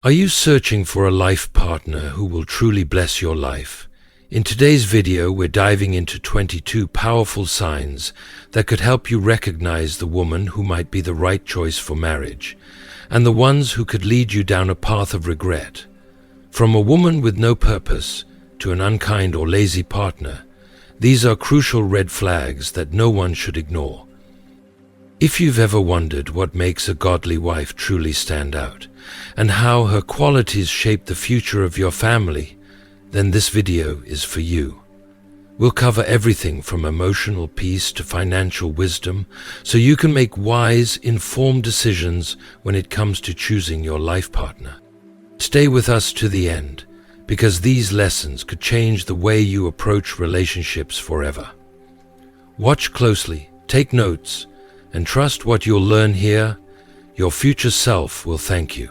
Are you searching for a life partner who will truly bless your life? In today's video, we're diving into 22 powerful signs that could help you recognize the woman who might be the right choice for marriage, and the ones who could lead you down a path of regret. From a woman with no purpose to an unkind or lazy partner, these are crucial red flags that no one should ignore. If you've ever wondered what makes a godly wife truly stand out, and how her qualities shape the future of your family, then this video is for you. We'll cover everything from emotional peace to financial wisdom, so you can make wise, informed decisions when it comes to choosing your life partner. Stay with us to the end, because these lessons could change the way you approach relationships forever. Watch closely, take notes, and trust what you'll learn here. Your future self will thank you.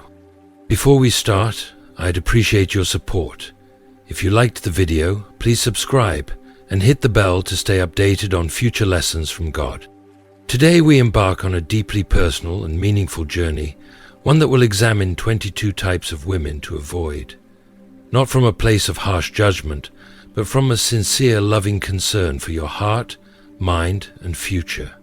Before we start, I'd appreciate your support. If you liked the video, please subscribe and hit the bell to stay updated on future lessons from God. Today we embark on a deeply personal and meaningful journey, one that will examine 22 types of women to avoid. Not from a place of harsh judgment, but from a sincere, loving concern for your heart, mind, and future.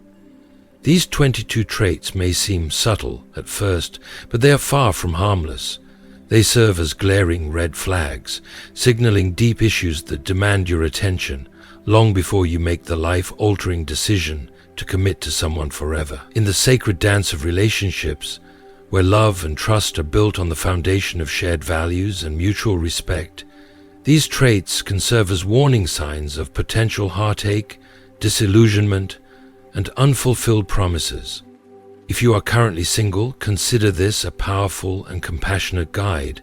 These 22 traits may seem subtle at first, but they are far from harmless. They serve as glaring red flags, signaling deep issues that demand your attention long before you make the life-altering decision to commit to someone forever. In the sacred dance of relationships, where love and trust are built on the foundation of shared values and mutual respect, these traits can serve as warning signs of potential heartache, disillusionment, and unfulfilled promises. If you are currently single, consider this a powerful and compassionate guide,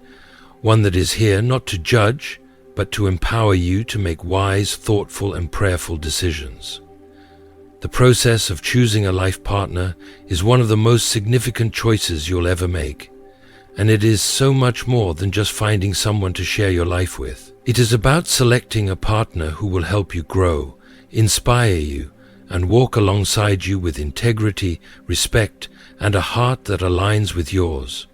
one that is here not to judge, but to empower you to make wise, thoughtful, and prayerful decisions. The process of choosing a life partner is one of the most significant choices you'll ever make, and it is so much more than just finding someone to share your life with. It is about selecting a partner who will help you grow, inspire you, and walk alongside you with integrity, respect, and a heart that aligns with yours.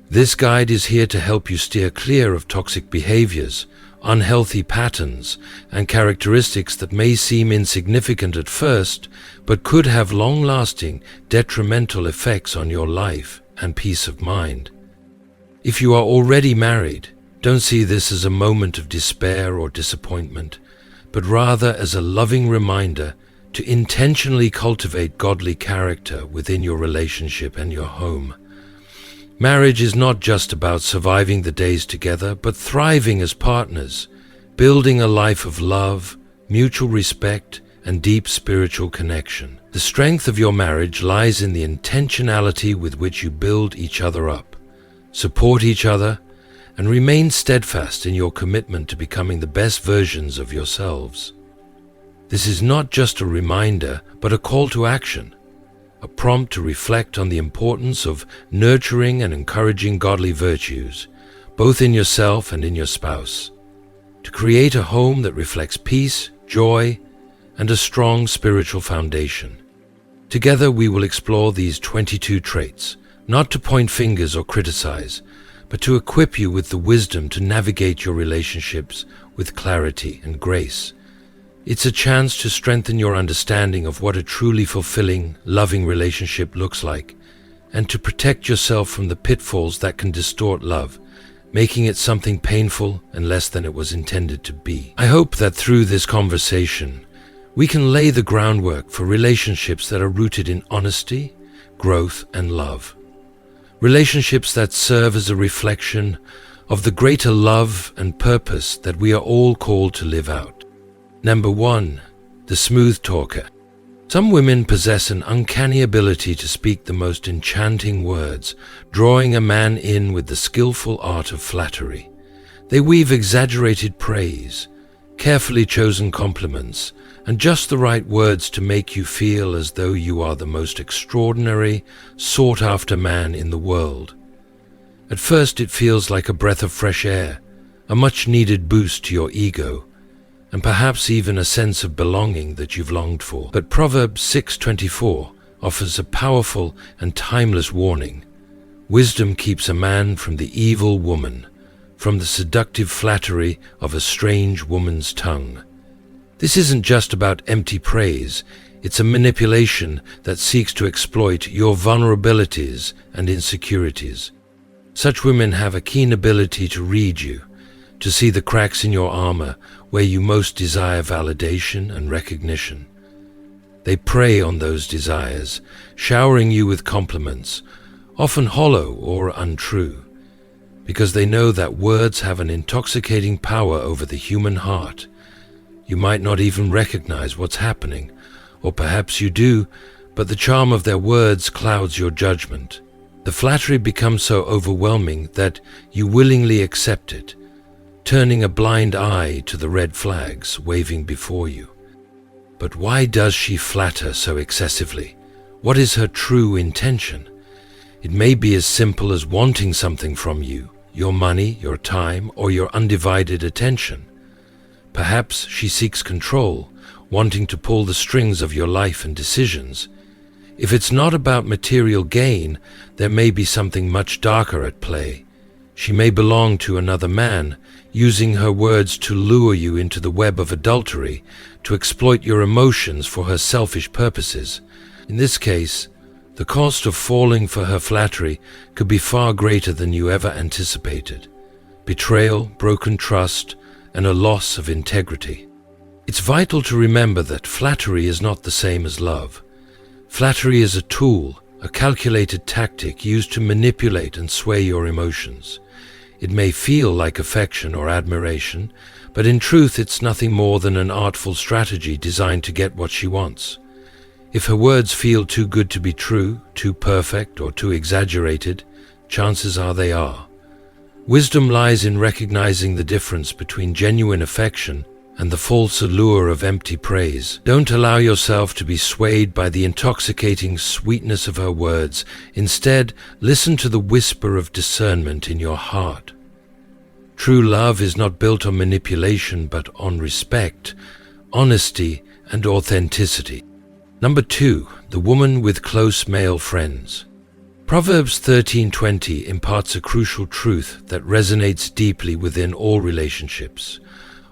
This guide is here to help you steer clear of toxic behaviors, unhealthy patterns, and characteristics that may seem insignificant at first, but could have long-lasting, detrimental effects on your life and peace of mind. If you are already married, don't see this as a moment of despair or disappointment, but rather as a loving reminder to intentionally cultivate godly character within your relationship and your home. Marriage is not just about surviving the days together, but thriving as partners, building a life of love, mutual respect, and deep spiritual connection. The strength of your marriage lies in the intentionality with which you build each other up, support each other, and remain steadfast in your commitment to becoming the best versions of yourselves. This is not just a reminder, but a call to action, a prompt to reflect on the importance of nurturing and encouraging godly virtues, both in yourself and in your spouse, to create a home that reflects peace, joy, and a strong spiritual foundation. Together we will explore these 22 traits, not to point fingers or criticize, but to equip you with the wisdom to navigate your relationships with clarity and grace. It's a chance to strengthen your understanding of what a truly fulfilling, loving relationship looks like, and to protect yourself from the pitfalls that can distort love, making it something painful and less than it was intended to be. I hope that through this conversation, we can lay the groundwork for relationships that are rooted in honesty, growth, and love. Relationships that serve as a reflection of the greater love and purpose that we are all called to live out. Number 1, the smooth talker. Some women possess an uncanny ability to speak the most enchanting words, drawing a man in with the skillful art of flattery. They weave exaggerated praise, carefully chosen compliments, and just the right words to make you feel as though you are the most extraordinary, sought-after man in the world. At first it feels like a breath of fresh air, a much-needed boost to your ego, and perhaps even a sense of belonging that you've longed for. But Proverbs 6:24 offers a powerful and timeless warning. Wisdom keeps a man from the evil woman, from the seductive flattery of a strange woman's tongue. This isn't just about empty praise, it's a manipulation that seeks to exploit your vulnerabilities and insecurities. Such women have a keen ability to read you, to see the cracks in your armor where you most desire validation and recognition. They prey on those desires, showering you with compliments, often hollow or untrue, because they know that words have an intoxicating power over the human heart. You might not even recognize what's happening, or perhaps you do, but the charm of their words clouds your judgment. The flattery becomes so overwhelming that you willingly accept it, turning a blind eye to the red flags waving before you. But why does she flatter so excessively? What is her true intention? It may be as simple as wanting something from you, your money, your time, or your undivided attention. Perhaps she seeks control, wanting to pull the strings of your life and decisions. If it's not about material gain, there may be something much darker at play. She may belong to another man, using her words to lure you into the web of adultery, to exploit your emotions for her selfish purposes. In this case, the cost of falling for her flattery could be far greater than you ever anticipated. Betrayal, broken trust, and a loss of integrity. It's vital to remember that flattery is not the same as love. Flattery is a tool, a calculated tactic used to manipulate and sway your emotions. It may feel like affection or admiration, but in truth it's nothing more than an artful strategy designed to get what she wants. If her words feel too good to be true, too perfect, or too exaggerated, chances are they are. Wisdom lies in recognizing the difference between genuine affection and the false allure of empty praise. Don't allow yourself to be swayed by the intoxicating sweetness of her words. Instead, listen to the whisper of discernment in your heart. True love is not built on manipulation, but on respect, honesty, and authenticity. Number 2, the woman with close male friends. Proverbs 13:20 imparts a crucial truth that resonates deeply within all relationships.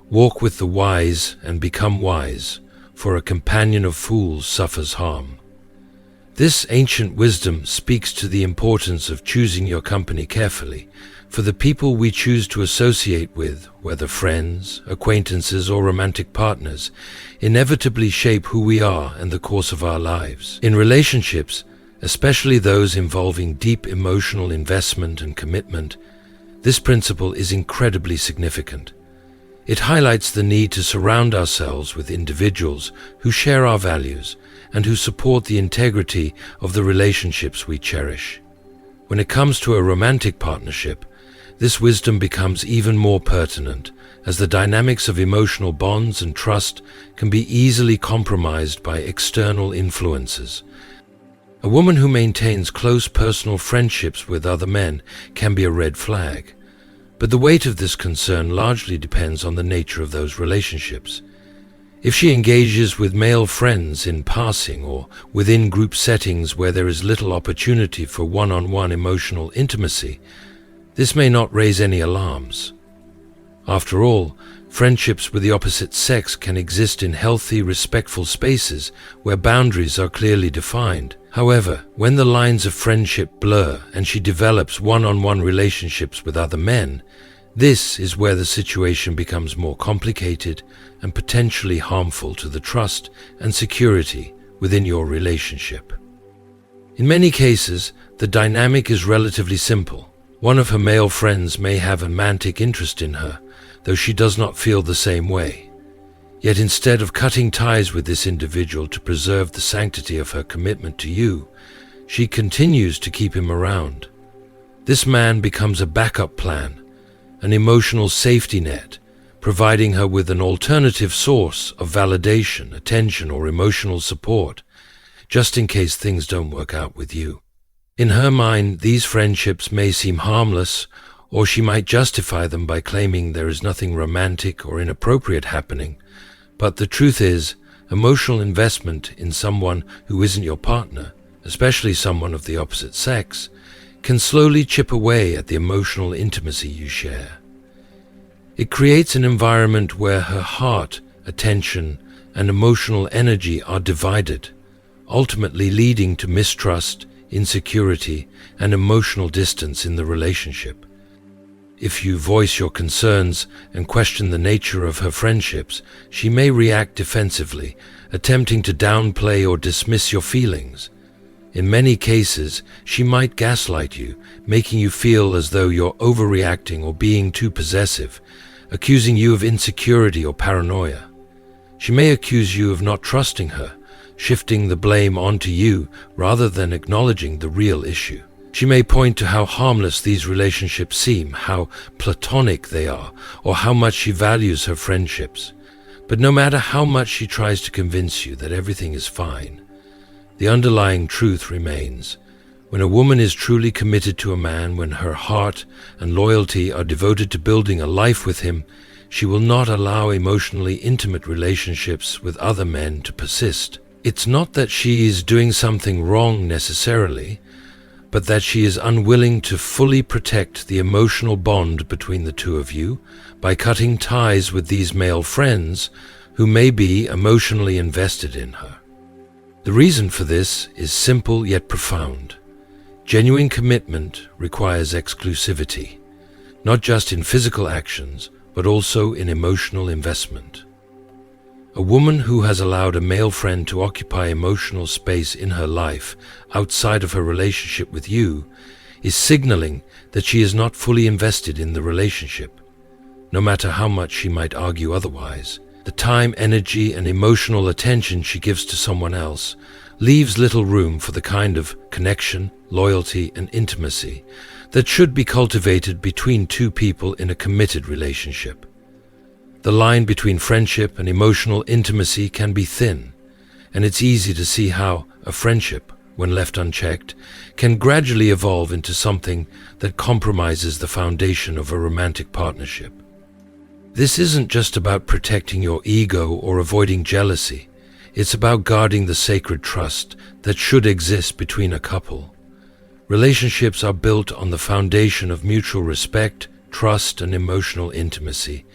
Walk with the wise and become wise, for a companion of fools suffers harm. This ancient wisdom speaks to the importance of choosing your company carefully, for the people we choose to associate with, whether friends, acquaintances, or romantic partners, inevitably shape who we are and the course of our lives. In relationships, especially those involving deep emotional investment and commitment, this principle is incredibly significant. It highlights the need to surround ourselves with individuals who share our values and who support the integrity of the relationships we cherish. When it comes to a romantic partnership, this wisdom becomes even more pertinent, as the dynamics of emotional bonds and trust can be easily compromised by external influences. A woman who maintains close personal friendships with other men can be a red flag, but the weight of this concern largely depends on the nature of those relationships. If she engages with male friends in passing or within group settings where there is little opportunity for one-on-one emotional intimacy, this may not raise any alarms. After all, friendships with the opposite sex can exist in healthy, respectful spaces where boundaries are clearly defined. However, when the lines of friendship blur and she develops one-on-one relationships with other men, this is where the situation becomes more complicated and potentially harmful to the trust and security within your relationship. In many cases, the dynamic is relatively simple. One of her male friends may have a romantic interest in her, though she does not feel the same way. Yet instead of cutting ties with this individual to preserve the sanctity of her commitment to you, she continues to keep him around. This man becomes a backup plan, an emotional safety net, providing her with an alternative source of validation, attention, or emotional support, just in case things don't work out with you. In her mind, these friendships may seem harmless, or she might justify them by claiming there is nothing romantic or inappropriate happening. But the truth is, emotional investment in someone who isn't your partner, especially someone of the opposite sex, can slowly chip away at the emotional intimacy you share. It creates an environment where her heart, attention, and emotional energy are divided, ultimately leading to mistrust, insecurity, and emotional distance in the relationship. If you voice your concerns and question the nature of her friendships, she may react defensively, attempting to downplay or dismiss your feelings. In many cases, she might gaslight you, making you feel as though you're overreacting or being too possessive, accusing you of insecurity or paranoia. She may accuse you of not trusting her, shifting the blame onto you rather than acknowledging the real issue. She may point to how harmless these relationships seem, how platonic they are, or how much she values her friendships. But no matter how much she tries to convince you that everything is fine, the underlying truth remains. When a woman is truly committed to a man, when her heart and loyalty are devoted to building a life with him, she will not allow emotionally intimate relationships with other men to persist. It's not that she is doing something wrong necessarily, but that she is unwilling to fully protect the emotional bond between the two of you by cutting ties with these male friends who may be emotionally invested in her. The reason for this is simple yet profound. Genuine commitment requires exclusivity, not just in physical actions, but also in emotional investment. A woman who has allowed a male friend to occupy emotional space in her life outside of her relationship with you is signaling that she is not fully invested in the relationship, no matter how much she might argue otherwise. The time, energy, and emotional attention she gives to someone else leaves little room for the kind of connection, loyalty, and intimacy that should be cultivated between two people in a committed relationship. The line between friendship and emotional intimacy can be thin, and it's easy to see how a friendship, when left unchecked, can gradually evolve into something that compromises the foundation of a romantic partnership. This isn't just about protecting your ego or avoiding jealousy. It's about guarding the sacred trust that should exist between a couple. Relationships are built on the foundation of mutual respect, trust, and emotional intimacy.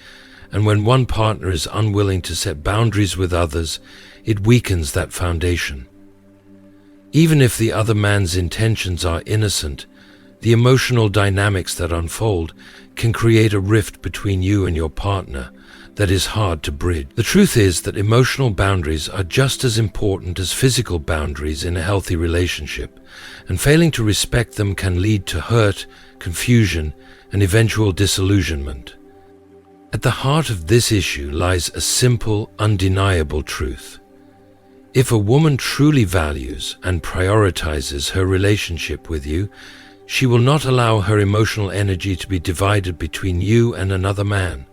And when one partner is unwilling to set boundaries with others, it weakens that foundation. Even if the other man's intentions are innocent, the emotional dynamics that unfold can create a rift between you and your partner that is hard to bridge. The truth is that emotional boundaries are just as important as physical boundaries in a healthy relationship, and failing to respect them can lead to hurt, confusion, and eventual disillusionment. At the heart of this issue lies a simple, undeniable truth. If a woman truly values and prioritizes her relationship with you, she will not allow her emotional energy to be divided between you and another man.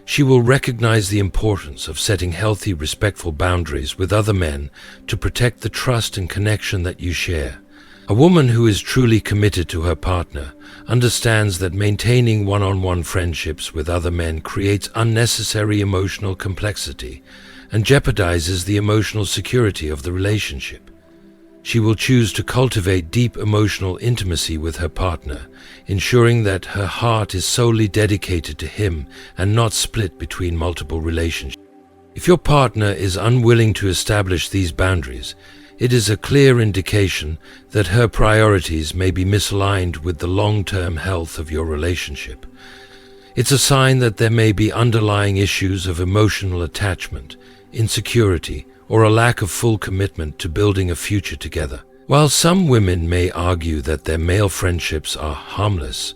She will recognize the importance of setting healthy, respectful boundaries with other men to protect the trust and connection that you share. A woman who is truly committed to her partner understands that maintaining one-on-one friendships with other men creates unnecessary emotional complexity and jeopardizes the emotional security of the relationship. She will choose to cultivate deep emotional intimacy with her partner, ensuring that her heart is solely dedicated to him and not split between multiple relationships. If your partner is unwilling to establish these boundaries, it is a clear indication that her priorities may be misaligned with the long-term health of your relationship. It's a sign that there may be underlying issues of emotional attachment, insecurity, or a lack of full commitment to building a future together. While some women may argue that their male friendships are harmless,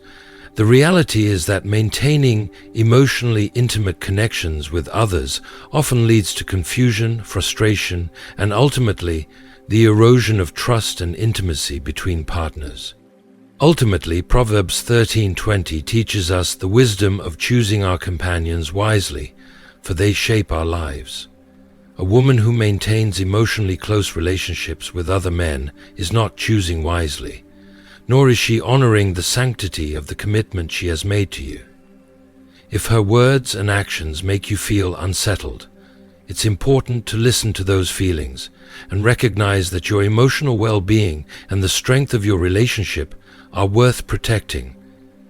the reality is that maintaining emotionally intimate connections with others often leads to confusion, frustration, and ultimately the erosion of trust and intimacy between partners. Ultimately, Proverbs 13:20 teaches us the wisdom of choosing our companions wisely, for they shape our lives. A woman who maintains emotionally close relationships with other men is not choosing wisely, nor is she honoring the sanctity of the commitment she has made to you. If her words and actions make you feel unsettled, it's important to listen to those feelings and recognize that your emotional well-being and the strength of your relationship are worth protecting.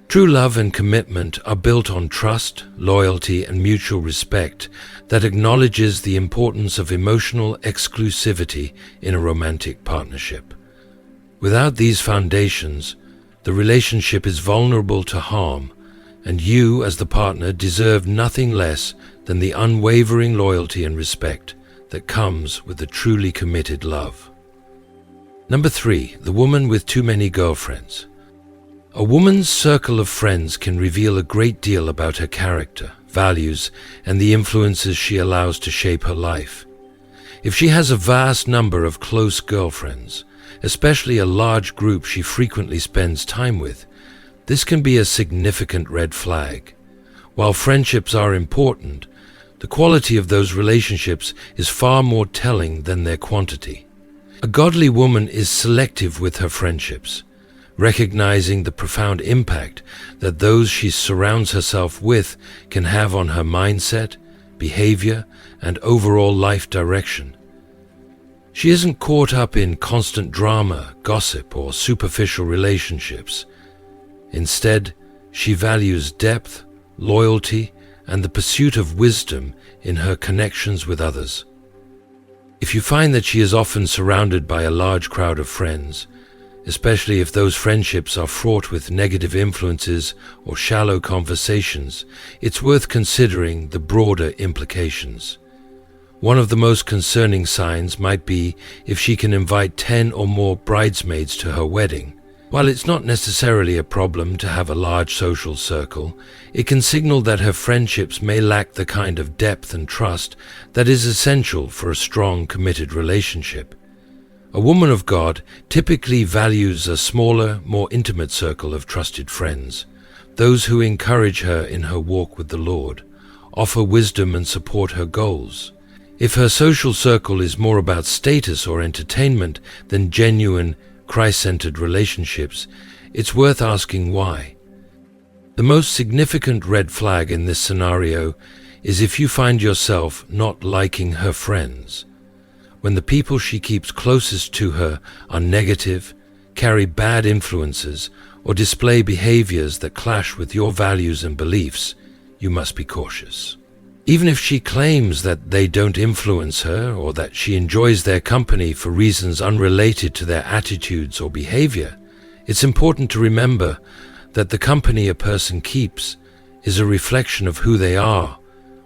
True love and commitment are built on trust, loyalty, and mutual respect that acknowledges the importance of emotional exclusivity in a romantic partnership. Without these foundations, the relationship is vulnerable to harm, and you, as the partner, deserve nothing less than the unwavering loyalty and respect that comes with a truly committed love. Number 3, the woman with too many girlfriends. A woman's circle of friends can reveal a great deal about her character, values, and the influences she allows to shape her life. If she has a vast number of close girlfriends, especially a large group she frequently spends time with, this can be a significant red flag. While friendships are important, the quality of those relationships is far more telling than their quantity. A godly woman is selective with her friendships, recognizing the profound impact that those she surrounds herself with can have on her mindset, behavior, and overall life direction. She isn't caught up in constant drama, gossip, or superficial relationships. Instead, she values depth, loyalty, and the pursuit of wisdom in her connections with others. If you find that she is often surrounded by a large crowd of friends, especially if those friendships are fraught with negative influences or shallow conversations, it's worth considering the broader implications. One of the most concerning signs might be if she can invite 10 or more bridesmaids to her wedding. While it's not necessarily a problem to have a large social circle, it can signal that her friendships may lack the kind of depth and trust that is essential for a strong, committed relationship. A woman of God typically values a smaller, more intimate circle of trusted friends, those who encourage her in her walk with the Lord, offer wisdom and support her goals. If her social circle is more about status or entertainment than genuine, Christ-centered relationships, it's worth asking why. The most significant red flag in this scenario is if you find yourself not liking her friends. When the people she keeps closest to her are negative, carry bad influences, or display behaviors that clash with your values and beliefs, you must be cautious. Even if she claims that they don't influence her or that she enjoys their company for reasons unrelated to their attitudes or behavior, it's important to remember that the company a person keeps is a reflection of who they are,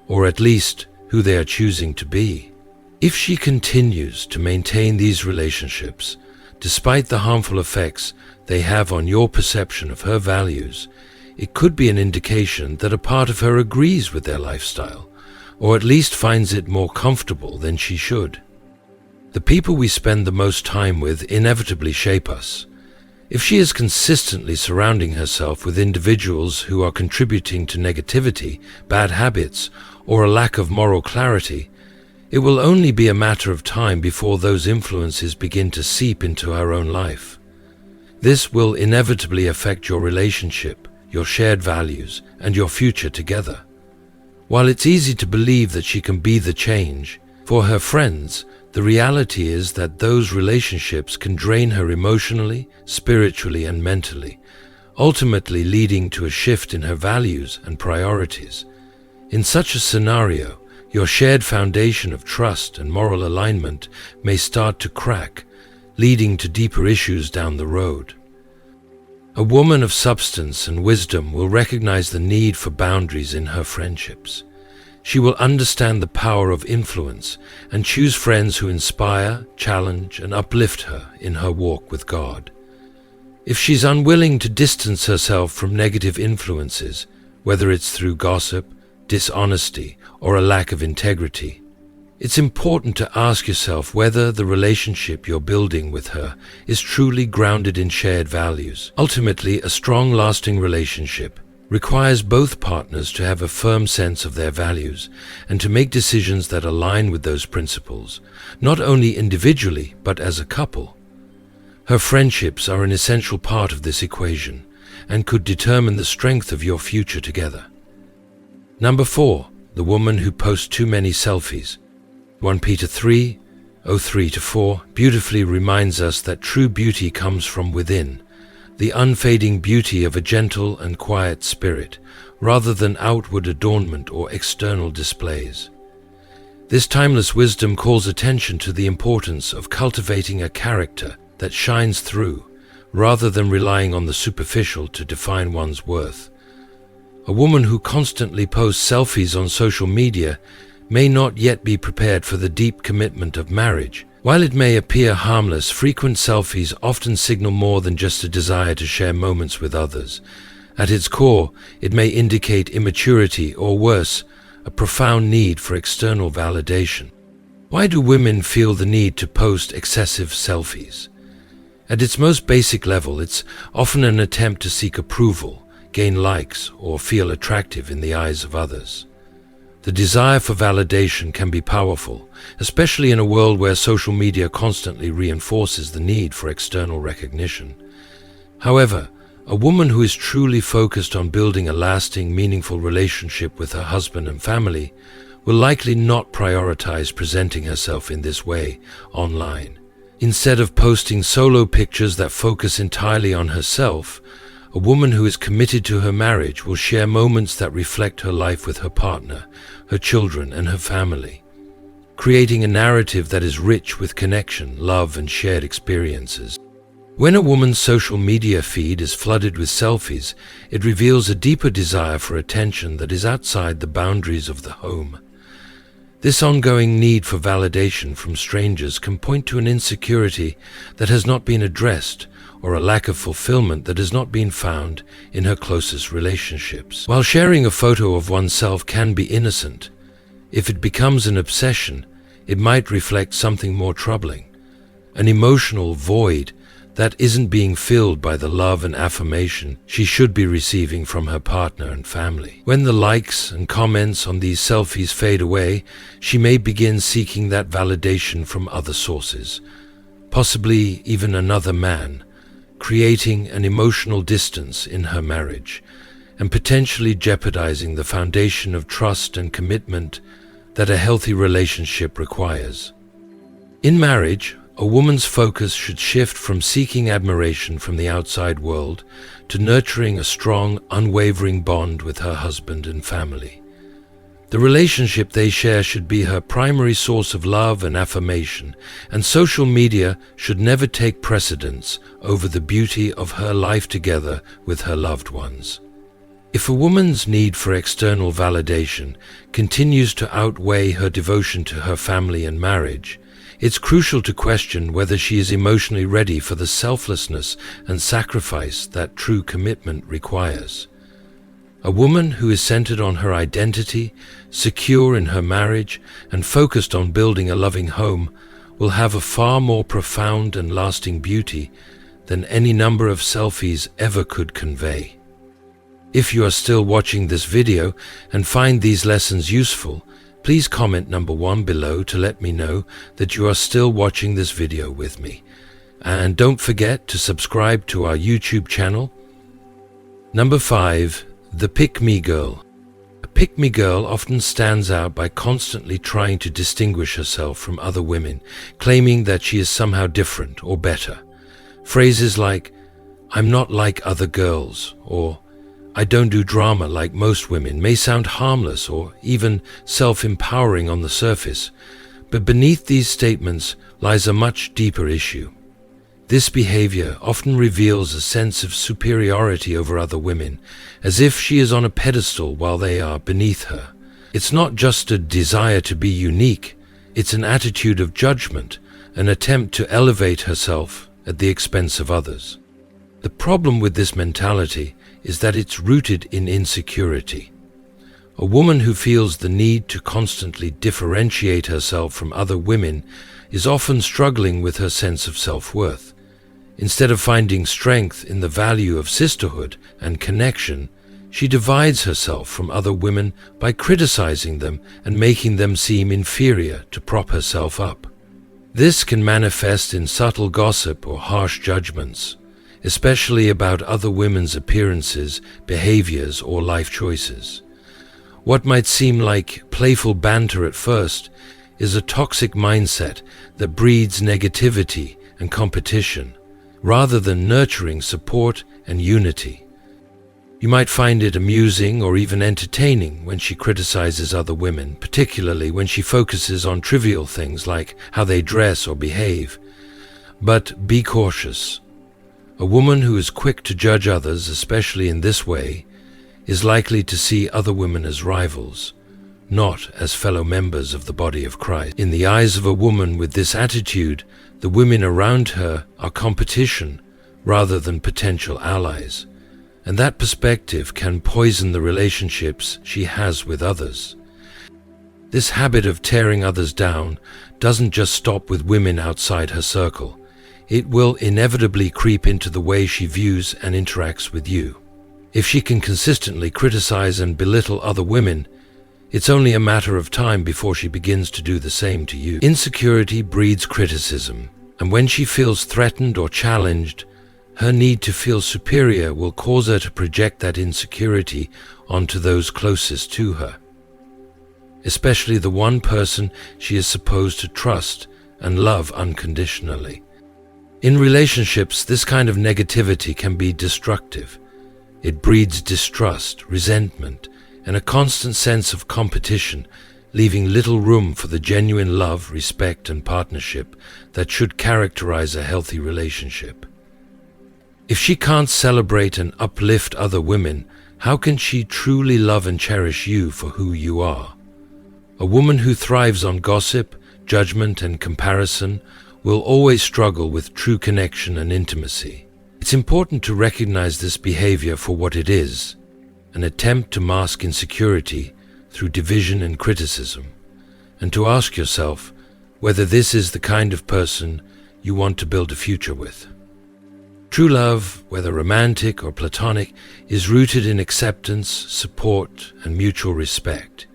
or at least who they are choosing to be. If she continues to maintain these relationships, despite the harmful effects they have on your perception of her values, it could be an indication that a part of her agrees with their lifestyle, or at least finds it more comfortable than she should. The people we spend the most time with inevitably shape us. If she is consistently surrounding herself with individuals who are contributing to negativity, bad habits, or a lack of moral clarity, it will only be a matter of time before those influences begin to seep into her own life. This will inevitably affect your relationship, your shared values, and your future together. While it's easy to believe that she can be the change, for her friends, the reality is that those relationships can drain her emotionally, spiritually, and mentally, ultimately leading to a shift in her values and priorities. In such a scenario, your shared foundation of trust and moral alignment may start to crack, leading to deeper issues down the road. A woman of substance and wisdom will recognize the need for boundaries in her friendships. She will understand the power of influence and choose friends who inspire, challenge, and uplift her in her walk with God. If she's unwilling to distance herself from negative influences, whether it's through gossip, dishonesty, or a lack of integrity, it's important to ask yourself whether the relationship you're building with her is truly grounded in shared values. Ultimately, a strong, lasting relationship requires both partners to have a firm sense of their values and to make decisions that align with those principles, not only individually but as a couple. Her friendships are an essential part of this equation and could determine the strength of your future together. Number 4, the woman who posts too many selfies. 1 Peter 3:3-4 beautifully reminds us that true beauty comes from within, the unfading beauty of a gentle and quiet spirit, rather than outward adornment or external displays. This timeless wisdom calls attention to the importance of cultivating a character that shines through, rather than relying on the superficial to define one's worth. A woman who constantly posts selfies on social media may not yet be prepared for the deep commitment of marriage. While it may appear harmless, frequent selfies often signal more than just a desire to share moments with others. At its core, it may indicate immaturity or worse, a profound need for external validation. Why do women feel the need to post excessive selfies? At its most basic level, it's often an attempt to seek approval, gain likes, or feel attractive in the eyes of others. The desire for validation can be powerful, especially in a world where social media constantly reinforces the need for external recognition. However, a woman who is truly focused on building a lasting, meaningful relationship with her husband and family will likely not prioritize presenting herself in this way online. Instead of posting solo pictures that focus entirely on herself, a woman who is committed to her marriage will share moments that reflect her life with her partner, her children, and her family, creating a narrative that is rich with connection, love, and shared experiences. When a woman's social media feed is flooded with selfies, it reveals a deeper desire for attention that is outside the boundaries of the home. This ongoing need for validation from strangers can point to an insecurity that has not been addressed, or a lack of fulfillment that has not been found in her closest relationships. While sharing a photo of oneself can be innocent, if it becomes an obsession, it might reflect something more troubling, an emotional void that isn't being filled by the love and affirmation she should be receiving from her partner and family. When the likes and comments on these selfies fade away, she may begin seeking that validation from other sources, possibly even another man, creating an emotional distance in her marriage and potentially jeopardizing the foundation of trust and commitment that a healthy relationship requires. In marriage, a woman's focus should shift from seeking admiration from the outside world to nurturing a strong, unwavering bond with her husband and family. The relationship they share should be her primary source of love and affirmation, and social media should never take precedence over the beauty of her life together with her loved ones. If a woman's need for external validation continues to outweigh her devotion to her family and marriage, it's crucial to question whether she is emotionally ready for the selflessness and sacrifice that true commitment requires. A woman who is centered on her identity, secure in her marriage, and focused on building a loving home will have a far more profound and lasting beauty than any number of selfies ever could convey. If you are still watching this video and find these lessons useful, please comment number 1 below to let me know that you are still watching this video with me. And don't forget to subscribe to our YouTube channel. Number 5. The pick-me girl. A pick-me girl often stands out by constantly trying to distinguish herself from other women, claiming that she is somehow different or better. Phrases like, "I'm not like other girls," or "I don't do drama like most women," may sound harmless or even self-empowering on the surface, but beneath these statements lies a much deeper issue. This behavior often reveals a sense of superiority over other women, as if she is on a pedestal while they are beneath her. It's not just a desire to be unique, it's an attitude of judgment, an attempt to elevate herself at the expense of others. The problem with this mentality is that it's rooted in insecurity. A woman who feels the need to constantly differentiate herself from other women is often struggling with her sense of self-worth. Instead of finding strength in the value of sisterhood and connection, she divides herself from other women by criticizing them and making them seem inferior to prop herself up. This can manifest in subtle gossip or harsh judgments, especially about other women's appearances, behaviors, or life choices. What might seem like playful banter at first is a toxic mindset that breeds negativity and competition, rather than nurturing support and unity. You might find it amusing or even entertaining when she criticizes other women, particularly when she focuses on trivial things like how they dress or behave. But be cautious. A woman who is quick to judge others, especially in this way, is likely to see other women as rivals, not as fellow members of the body of Christ. In the eyes of a woman with this attitude, the women around her are competition rather than potential allies, and that perspective can poison the relationships she has with others. This habit of tearing others down doesn't just stop with women outside her circle. It will inevitably creep into the way she views and interacts with you. If she can consistently criticize and belittle other women, it's only a matter of time before she begins to do the same to you. Insecurity breeds criticism, and when she feels threatened or challenged, her need to feel superior will cause her to project that insecurity onto those closest to her, especially the one person she is supposed to trust and love unconditionally. In relationships, this kind of negativity can be destructive. It breeds distrust, resentment, and a constant sense of competition, leaving little room for the genuine love, respect, and partnership that should characterize a healthy relationship. If she can't celebrate and uplift other women, how can she truly love and cherish you for who you are? A woman who thrives on gossip, judgment, and comparison will always struggle with true connection and intimacy. It's important to recognize this behavior for what it is, an attempt to mask insecurity through division and criticism, and to ask yourself whether this is the kind of person you want to build a future with. True love, whether romantic or platonic, is rooted in acceptance, support, and mutual respect.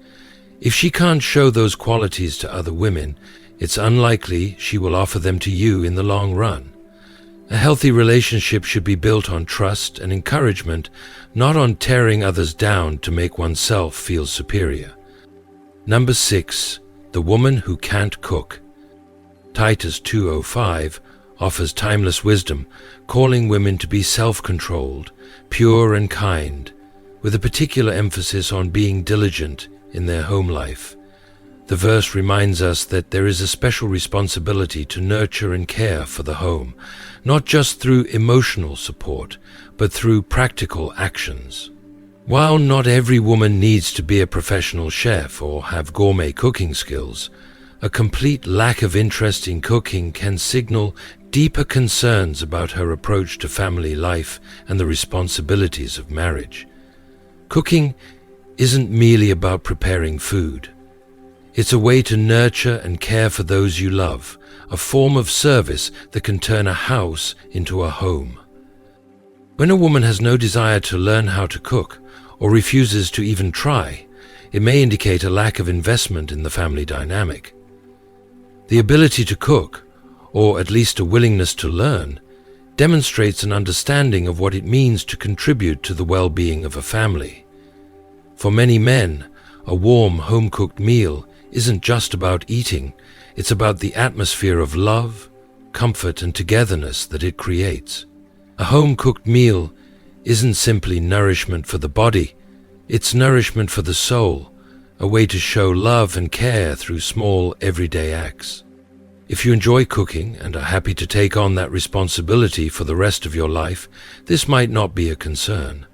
If she can't show those qualities to other women, it's unlikely she will offer them to you in the long run. A healthy relationship should be built on trust and encouragement, not on tearing others down to make oneself feel superior. Number 6, the woman who can't cook. Titus 2:5 offers timeless wisdom, calling women to be self-controlled, pure and kind, with a particular emphasis on being diligent in their home life. The verse reminds us that there is a special responsibility to nurture and care for the home, not just through emotional support, but through practical actions. While not every woman needs to be a professional chef or have gourmet cooking skills, a complete lack of interest in cooking can signal deeper concerns about her approach to family life and the responsibilities of marriage. Cooking isn't merely about preparing food. It's a way to nurture and care for those you love, a form of service that can turn a house into a home. When a woman has no desire to learn how to cook or refuses to even try, it may indicate a lack of investment in the family dynamic. The ability to cook, or at least a willingness to learn, demonstrates an understanding of what it means to contribute to the well-being of a family. For many men, a warm, home-cooked meal isn't just about eating, it's about the atmosphere of love, comfort, and togetherness that it creates. A home-cooked meal isn't simply nourishment for the body, it's nourishment for the soul, a way to show love and care through small, everyday acts. If you enjoy cooking and are happy to take on that responsibility for the rest of your life, this might not be a concern.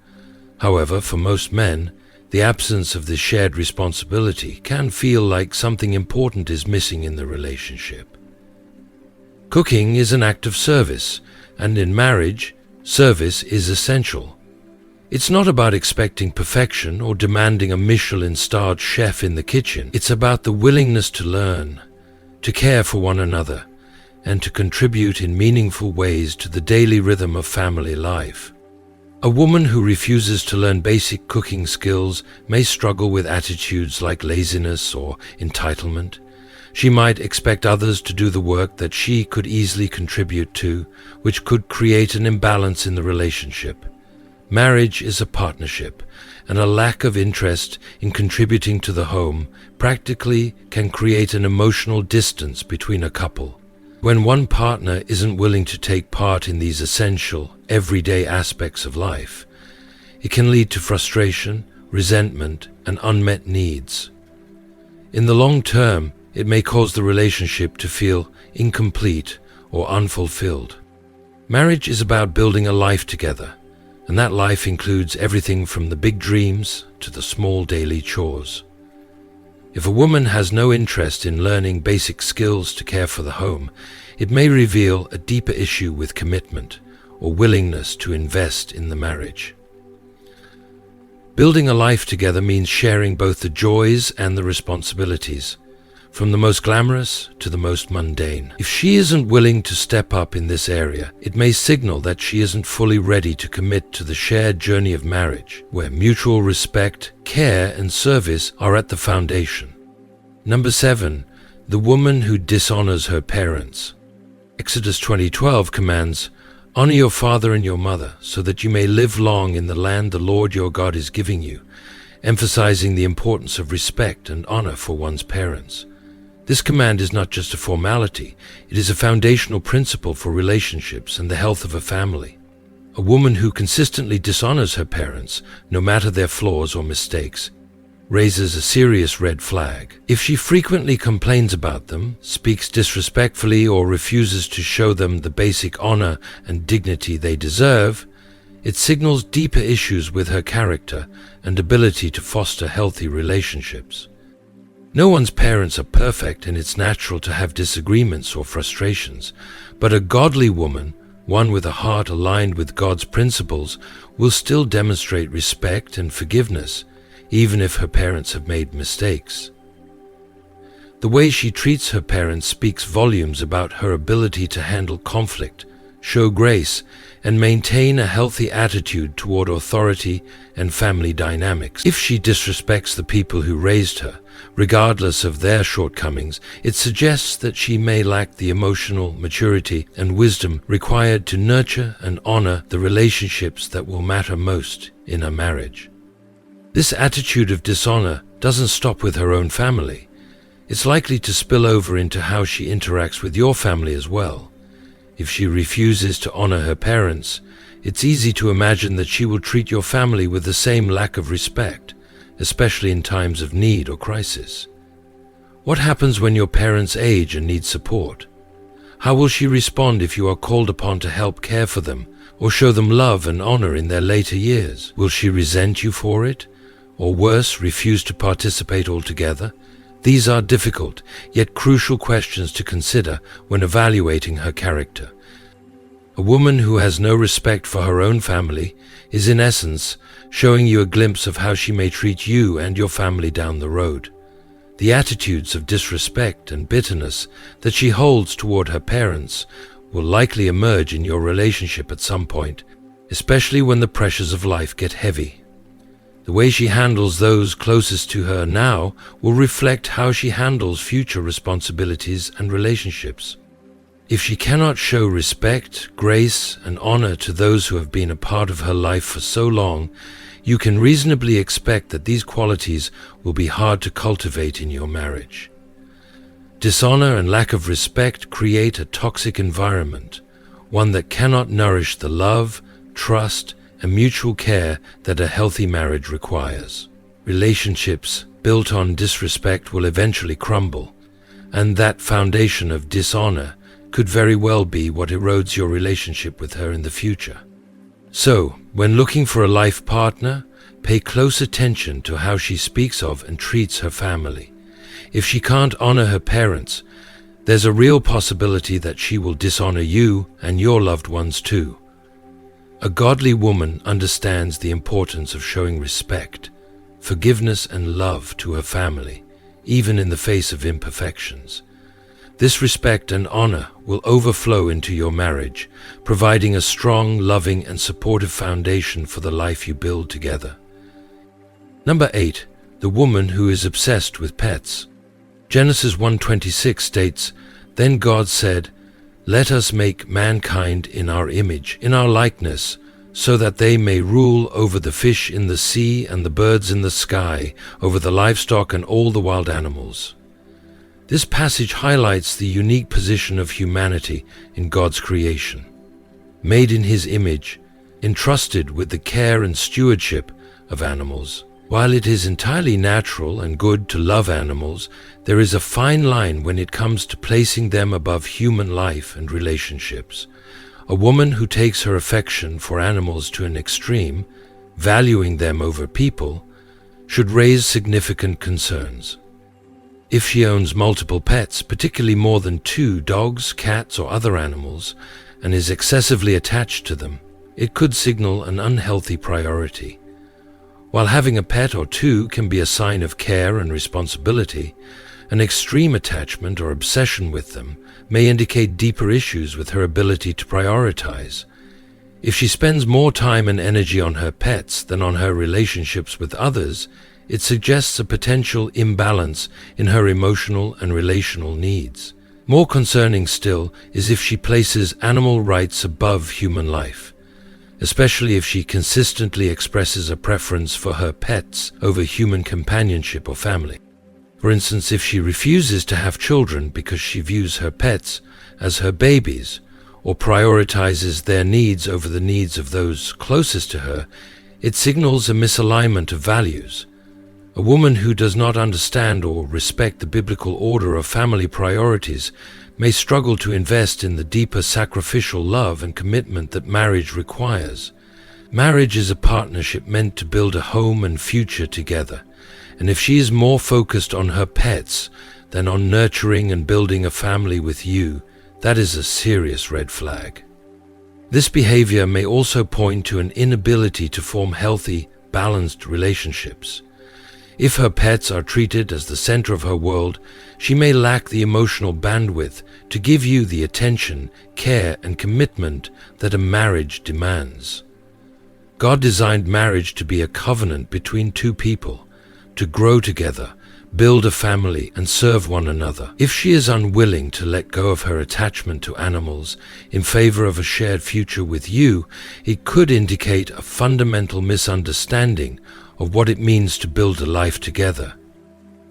However, for most men, the absence of this shared responsibility can feel like something important is missing in the relationship. Cooking is an act of service, and in marriage, service is essential. It's not about expecting perfection or demanding a Michelin-starred chef in the kitchen. It's about the willingness to learn, to care for one another, and to contribute in meaningful ways to the daily rhythm of family life. A woman who refuses to learn basic cooking skills may struggle with attitudes like laziness or entitlement. She might expect others to do the work that she could easily contribute to, which could create an imbalance in the relationship. Marriage is a partnership, and a lack of interest in contributing to the home practically can create an emotional distance between a couple. When one partner isn't willing to take part in these essential, everyday aspects of life, it can lead to frustration, resentment, and unmet needs. In the long term, it may cause the relationship to feel incomplete or unfulfilled. Marriage is about building a life together, and that life includes everything from the big dreams to the small daily chores. If a woman has no interest in learning basic skills to care for the home, it may reveal a deeper issue with commitment or willingness to invest in the marriage. Building a life together means sharing both the joys and the responsibilities, from the most glamorous to the most mundane. If she isn't willing to step up in this area, it may signal that she isn't fully ready to commit to the shared journey of marriage, where mutual respect, care, and service are at the foundation. Number 7, the woman who dishonors her parents. Exodus 20:12 commands, "Honor your father and your mother, so that you may live long in the land the Lord your God is giving you," emphasizing the importance of respect and honor for one's parents. This command is not just a formality, it is a foundational principle for relationships and the health of a family. A woman who consistently dishonors her parents, no matter their flaws or mistakes, raises a serious red flag. If she frequently complains about them, speaks disrespectfully, or refuses to show them the basic honor and dignity they deserve, it signals deeper issues with her character and ability to foster healthy relationships. No one's parents are perfect, and it's natural to have disagreements or frustrations, but a godly woman, one with a heart aligned with God's principles, will still demonstrate respect and forgiveness, even if her parents have made mistakes. The way she treats her parents speaks volumes about her ability to handle conflict, show grace, and maintain a healthy attitude toward authority and family dynamics. If she disrespects the people who raised her, regardless of their shortcomings, it suggests that she may lack the emotional maturity and wisdom required to nurture and honor the relationships that will matter most in a marriage. This attitude of dishonor doesn't stop with her own family. It's likely to spill over into how she interacts with your family as well. If she refuses to honor her parents, it's easy to imagine that she will treat your family with the same lack of respect, especially in times of need or crisis. What happens when your parents age and need support? How will she respond if you are called upon to help care for them or show them love and honor in their later years? Will she resent you for it? Or worse, refuse to participate altogether? These are difficult, yet crucial questions to consider when evaluating her character. A woman who has no respect for her own family is in essence showing you a glimpse of how she may treat you and your family down the road. The attitudes of disrespect and bitterness that she holds toward her parents will likely emerge in your relationship at some point, especially when the pressures of life get heavy. The way she handles those closest to her now will reflect how she handles future responsibilities and relationships. If she cannot show respect, grace, and honor to those who have been a part of her life for so long, you can reasonably expect that these qualities will be hard to cultivate in your marriage. Dishonor and lack of respect create a toxic environment, one that cannot nourish the love, trust, and mutual care that a healthy marriage requires. Relationships built on disrespect will eventually crumble, and that foundation of dishonor could very well be what erodes your relationship with her in the future. So, when looking for a life partner, pay close attention to how she speaks of and treats her family. If she can't honor her parents, there's a real possibility that she will dishonor you and your loved ones too. A godly woman understands the importance of showing respect, forgiveness, and love to her family, even in the face of imperfections. This respect and honor will overflow into your marriage, providing a strong, loving, and supportive foundation for the life you build together. Number 8, the woman who is obsessed with pets. Genesis 1:26 states, "Then God said, 'Let us make mankind in our image, in our likeness, so that they may rule over the fish in the sea and the birds in the sky, over the livestock and all the wild animals.'" This passage highlights the unique position of humanity in God's creation. Made in His image, entrusted with the care and stewardship of animals. While it is entirely natural and good to love animals, there is a fine line when it comes to placing them above human life and relationships. A woman who takes her affection for animals to an extreme, valuing them over people, should raise significant concerns. If she owns multiple pets, particularly more than 2 dogs, cats, or other animals, and is excessively attached to them, it could signal an unhealthy priority. While having a pet or 2 can be a sign of care and responsibility, an extreme attachment or obsession with them may indicate deeper issues with her ability to prioritize. If she spends more time and energy on her pets than on her relationships with others, it suggests a potential imbalance in her emotional and relational needs. More concerning still is if she places animal rights above human life, especially if she consistently expresses a preference for her pets over human companionship or family. For instance, if she refuses to have children because she views her pets as her babies, or prioritizes their needs over the needs of those closest to her, it signals a misalignment of values. A woman who does not understand or respect the biblical order of family priorities may struggle to invest in the deeper sacrificial love and commitment that marriage requires. Marriage is a partnership meant to build a home and future together, and if she is more focused on her pets than on nurturing and building a family with you, that is a serious red flag. This behavior may also point to an inability to form healthy, balanced relationships. If her pets are treated as the center of her world, she may lack the emotional bandwidth to give you the attention, care, and commitment that a marriage demands. God designed marriage to be a covenant between 2 people, to grow together, build a family, and serve one another. If she is unwilling to let go of her attachment to animals in favor of a shared future with you, it could indicate a fundamental misunderstanding of what it means to build a life together.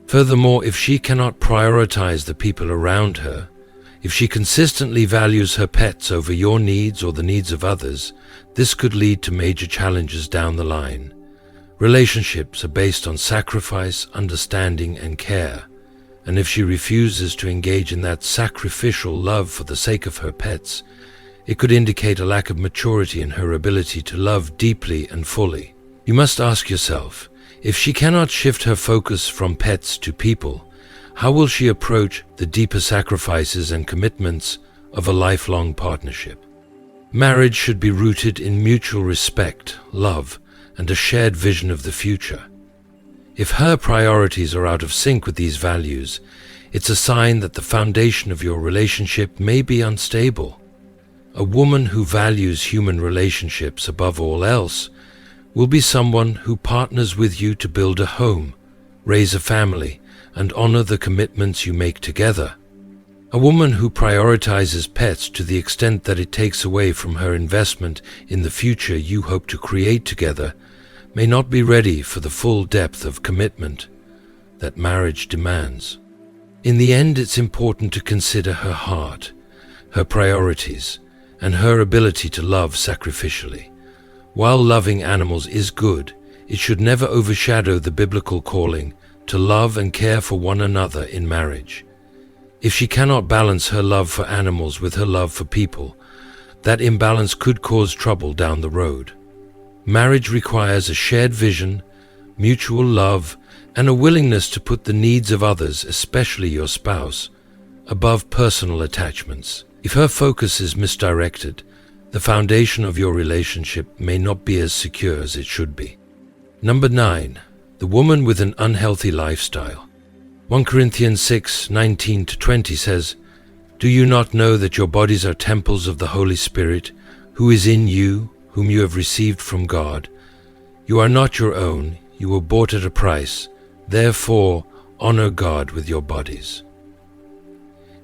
Furthermore, if she cannot prioritize the people around her, if she consistently values her pets over your needs or the needs of others, this could lead to major challenges down the line. Relationships are based on sacrifice, understanding, and care, and if she refuses to engage in that sacrificial love for the sake of her pets, it could indicate a lack of maturity in her ability to love deeply and fully. You must ask yourself, if she cannot shift her focus from pets to people, how will she approach the deeper sacrifices and commitments of a lifelong partnership? Marriage should be rooted in mutual respect, love, and a shared vision of the future. If her priorities are out of sync with these values, it's a sign that the foundation of your relationship may be unstable. A woman who values human relationships above all else will be someone who partners with you to build a home, raise a family, and honor the commitments you make together. A woman who prioritizes pets to the extent that it takes away from her investment in the future you hope to create together may not be ready for the full depth of commitment that marriage demands. In the end, it's important to consider her heart, her priorities, and her ability to love sacrificially. While loving animals is good, it should never overshadow the biblical calling to love and care for one another in marriage. If she cannot balance her love for animals with her love for people, that imbalance could cause trouble down the road. Marriage requires a shared vision, mutual love, and a willingness to put the needs of others, especially your spouse, above personal attachments. If her focus is misdirected, the foundation of your relationship may not be as secure as it should be. Number 9. The woman with an unhealthy lifestyle. 1 Corinthians 6:19-20 says, "Do you not know that your bodies are temples of the Holy Spirit, who is in you, whom you have received from God? You are not your own, you were bought at a price. Therefore, honor God with your bodies."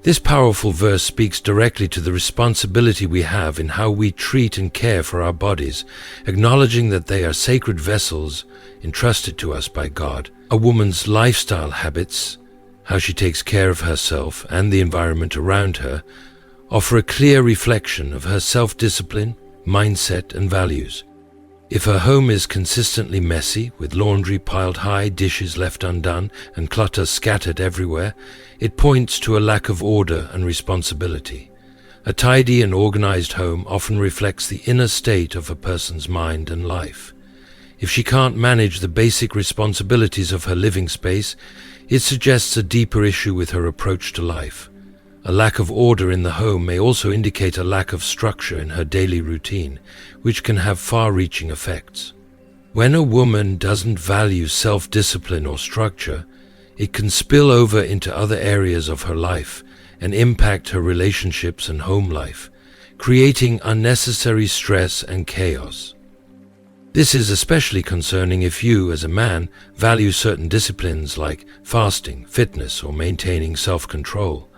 This powerful verse speaks directly to the responsibility we have in how we treat and care for our bodies, acknowledging that they are sacred vessels entrusted to us by God. A woman's lifestyle habits how she takes care of herself and the environment around her, offer a clear reflection of her self-discipline, mindset, and values. If her home is consistently messy, with laundry piled high, dishes left undone, and clutter scattered everywhere, it points to a lack of order and responsibility. A tidy and organized home often reflects the inner state of a person's mind and life. If she can't manage the basic responsibilities of her living space, it suggests a deeper issue with her approach to life. A lack of order in the home may also indicate a lack of structure in her daily routine, which can have far-reaching effects. When a woman doesn't value self-discipline or structure, it can spill over into other areas of her life and impact her relationships and home life, creating unnecessary stress and chaos. This is especially concerning if you, as a man, value certain disciplines like fasting, fitness, or maintaining self-control.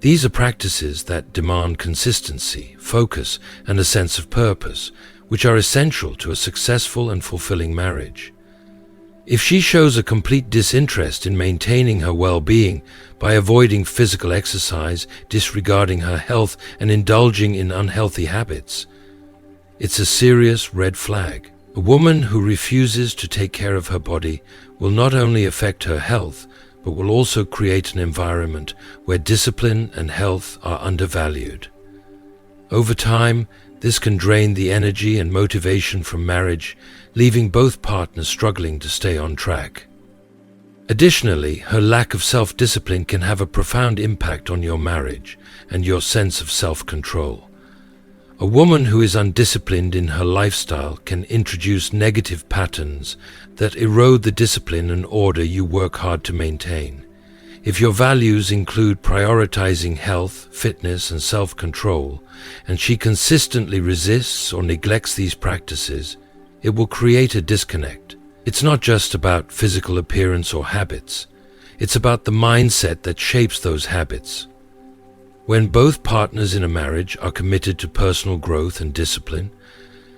These are practices that demand consistency, focus, and a sense of purpose, which are essential to a successful and fulfilling marriage. If she shows a complete disinterest in maintaining her well-being by avoiding physical exercise, disregarding her health, and indulging in unhealthy habits, it's a serious red flag. A woman who refuses to take care of her body will not only affect her health, but will also create an environment where discipline and health are undervalued. Over time, this can drain the energy and motivation from marriage, leaving both partners struggling to stay on track. Additionally, her lack of self-discipline can have a profound impact on your marriage and your sense of self-control. A woman who is undisciplined in her lifestyle can introduce negative patterns that erode the discipline and order you work hard to maintain. If your values include prioritizing health, fitness, and self-control, and she consistently resists or neglects these practices, it will create a disconnect. It's not just about physical appearance or habits. It's about the mindset that shapes those habits. When both partners in a marriage are committed to personal growth and discipline,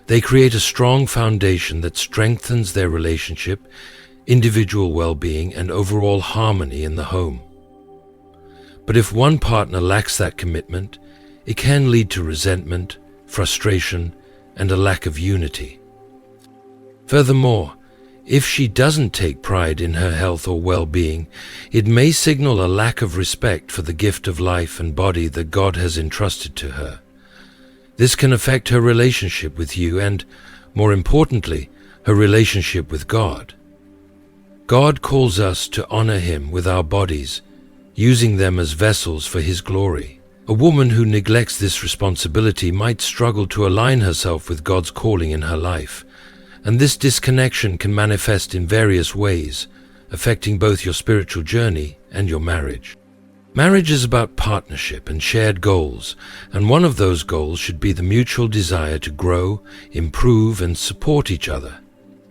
they create a strong foundation that strengthens their relationship, individual well-being, and overall harmony in the home. But if one partner lacks that commitment, it can lead to resentment, frustration, and a lack of unity. Furthermore, if she doesn't take pride in her health or well-being, it may signal a lack of respect for the gift of life and body that God has entrusted to her. This can affect her relationship with you and, more importantly, her relationship with God. God calls us to honor Him with our bodies, using them as vessels for His glory. A woman who neglects this responsibility might struggle to align herself with God's calling in her life, and this disconnection can manifest in various ways, affecting both your spiritual journey and your marriage. Marriage is about partnership and shared goals, and one of those goals should be the mutual desire to grow, improve, and support each other.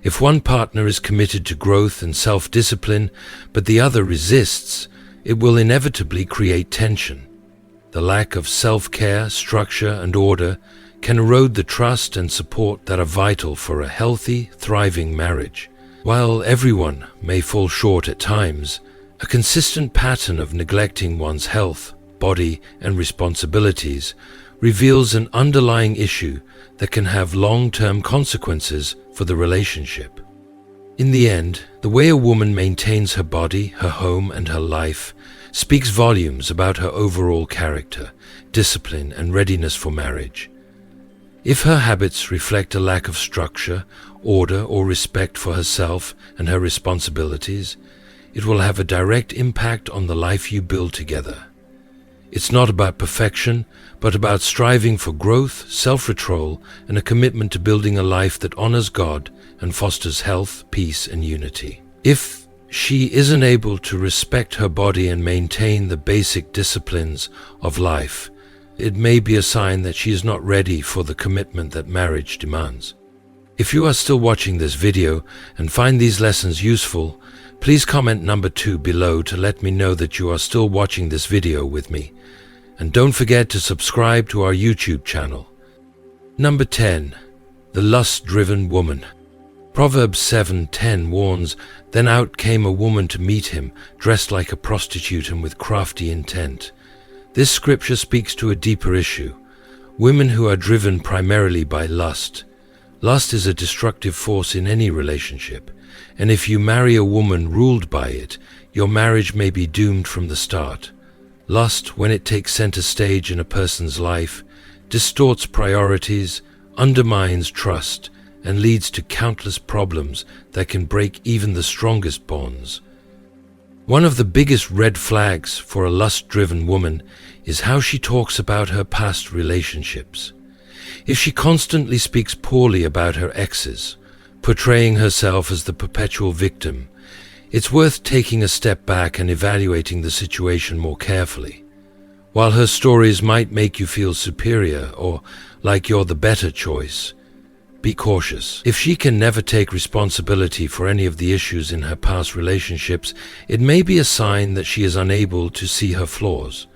If one partner is committed to growth and self-discipline, but the other resists, it will inevitably create tension. The lack of self-care, structure, and order can erode the trust and support that are vital for a healthy, thriving marriage. While everyone may fall short at times, a consistent pattern of neglecting one's health, body, and responsibilities reveals an underlying issue that can have long-term consequences for the relationship. In the end, the way a woman maintains her body, her home, and her life speaks volumes about her overall character, discipline, and readiness for marriage. If her habits reflect a lack of structure, order, or respect for herself and her responsibilities, it will have a direct impact on the life you build together. It's not about perfection, but about striving for growth, self-control, and a commitment to building a life that honors God and fosters health, peace, and unity. If she isn't able to respect her body and maintain the basic disciplines of life, it may be a sign that she is not ready for the commitment that marriage demands. If you are still watching this video and find these lessons useful, please comment number 2 below to let me know that you are still watching this video with me. And don't forget to subscribe to our YouTube channel. Number 10. The lust-driven woman. Proverbs 7:10 warns, "Then out came a woman to meet him, dressed like a prostitute and with crafty intent." This scripture speaks to a deeper issue: women who are driven primarily by lust. Lust is a destructive force in any relationship, and if you marry a woman ruled by it, your marriage may be doomed from the start. Lust, when it takes center stage in a person's life, distorts priorities, undermines trust, and leads to countless problems that can break even the strongest bonds. One of the biggest red flags for a lust-driven woman is how she talks about her past relationships. If she constantly speaks poorly about her exes, portraying herself as the perpetual victim, it's worth taking a step back and evaluating the situation more carefully. While her stories might make you feel superior or like you're the better choice, be cautious. If she can never take responsibility for any of the issues in her past relationships, it may be a sign that she is unable to see her flaws.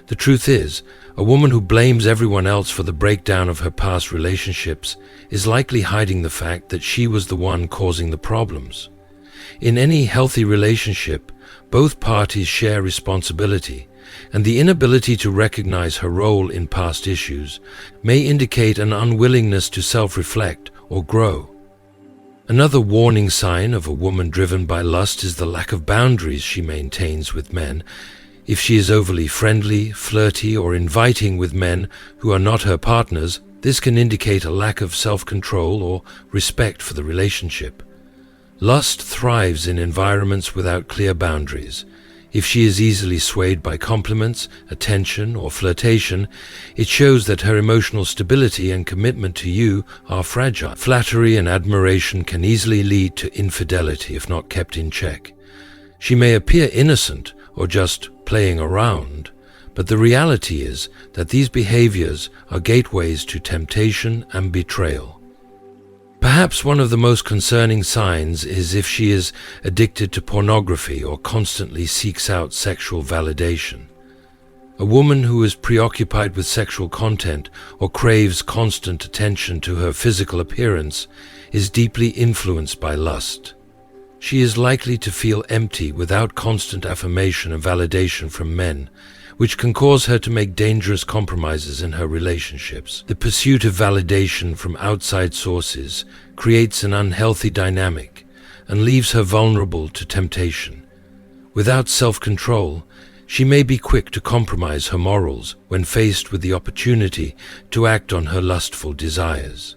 The truth is, a woman who blames everyone else for the breakdown of her past relationships is likely hiding the fact that she was the one causing the problems. In any healthy relationship, both parties share responsibility, and the inability to recognize her role in past issues may indicate an unwillingness to self-reflect or grow. Another warning sign of a woman driven by lust is the lack of boundaries she maintains with men. If she is overly friendly, flirty, or inviting with men who are not her partners, this can indicate a lack of self-control or respect for the relationship. Lust thrives in environments without clear boundaries. If she is easily swayed by compliments, attention, or flirtation, it shows that her emotional stability and commitment to you are fragile. Flattery and admiration can easily lead to infidelity if not kept in check. She may appear innocent or just playing around, but the reality is that these behaviors are gateways to temptation and betrayal. Perhaps one of the most concerning signs is if she is addicted to pornography or constantly seeks out sexual validation. A woman who is preoccupied with sexual content or craves constant attention to her physical appearance is deeply influenced by lust. She is likely to feel empty without constant affirmation and validation from men, which can cause her to make dangerous compromises in her relationships. The pursuit of validation from outside sources creates an unhealthy dynamic and leaves her vulnerable to temptation. Without self-control, she may be quick to compromise her morals when faced with the opportunity to act on her lustful desires.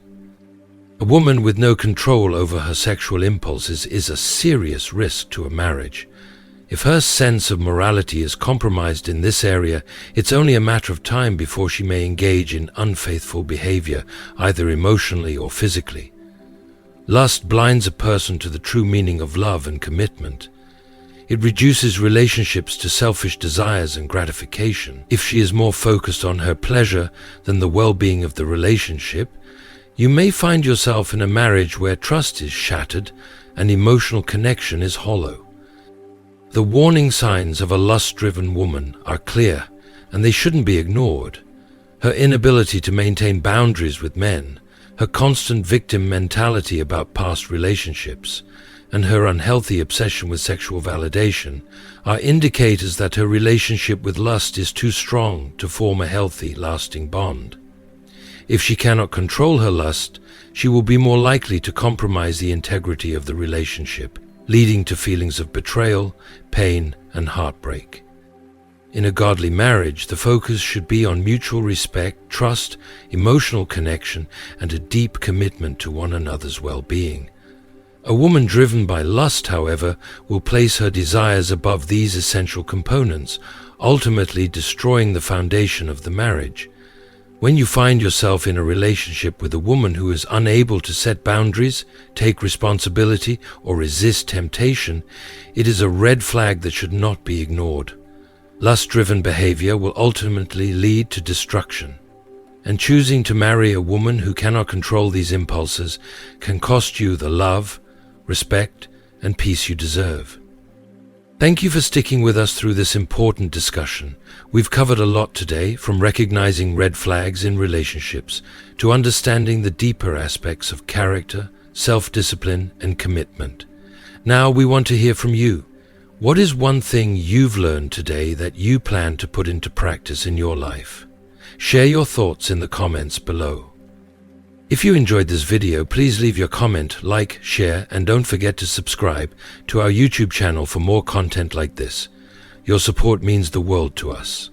A woman with no control over her sexual impulses is a serious risk to a marriage. If her sense of morality is compromised in this area, it's only a matter of time before she may engage in unfaithful behavior, either emotionally or physically. Lust blinds a person to the true meaning of love and commitment. It reduces relationships to selfish desires and gratification. If she is more focused on her pleasure than the well-being of the relationship, you may find yourself in a marriage where trust is shattered and emotional connection is hollow. The warning signs of a lust-driven woman are clear, and they shouldn't be ignored. Her inability to maintain boundaries with men, her constant victim mentality about past relationships, and her unhealthy obsession with sexual validation are indicators that her relationship with lust is too strong to form a healthy, lasting bond. If she cannot control her lust, she will be more likely to compromise the integrity of the relationship, leading to feelings of betrayal, pain, and heartbreak. In a godly marriage, the focus should be on mutual respect, trust, emotional connection, and a deep commitment to one another's well-being. A woman driven by lust, however, will place her desires above these essential components, ultimately destroying the foundation of the marriage. When you find yourself in a relationship with a woman who is unable to set boundaries, take responsibility, or resist temptation, it is a red flag that should not be ignored. Lust-driven behavior will ultimately lead to destruction, and choosing to marry a woman who cannot control these impulses can cost you the love, respect, and peace you deserve. Thank you for sticking with us through this important discussion. We've covered a lot today, from recognizing red flags in relationships to understanding the deeper aspects of character, self-discipline, and commitment. Now we want to hear from you. What is one thing you've learned today that you plan to put into practice in your life? Share your thoughts in the comments below. If you enjoyed this video, please leave your comment, like, share, and don't forget to subscribe to our YouTube channel for more content like this. Your support means the world to us.